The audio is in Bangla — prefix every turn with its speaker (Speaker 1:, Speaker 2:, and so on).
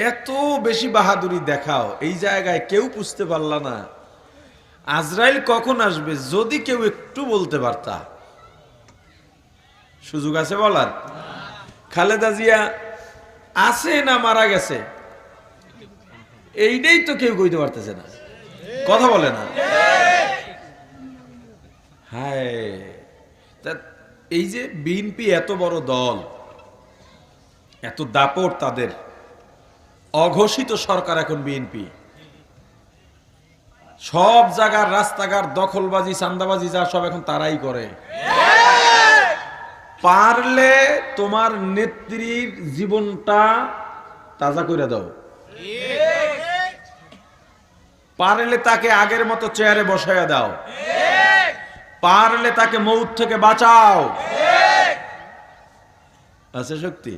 Speaker 1: এত বেশি বাহাদুরি দেখাও, এই জায়গায় কেউ বুঝতে পারল না আজরাইল কখন আসবে। যদি কেউ একটু বলতে পারতা, সুযোগ আছে বলার? খালেদা জিয়া আছে না মারা গেছে, এইটাই তো কেউ কইতে পারতেছে না, কথা বলে না। হায়, এই যে বিএনপি এত বড় দল, এত দাপট তাদের, অঘোষিত সরকার এখন বিএনপি, সব জায়গার রাস্তাঘাট দখলবাজি চাঁদাবাজি যা সব এখন তারাই করে। পারলে তোমার নেত্রীর জীবনটা তাজা করে দাও, পারলে তাকে আগের মতো চেয়ারে বসাইয়া দাও, পারলে তাকে মৌত থেকে বাঁচাও। আছে শক্তি?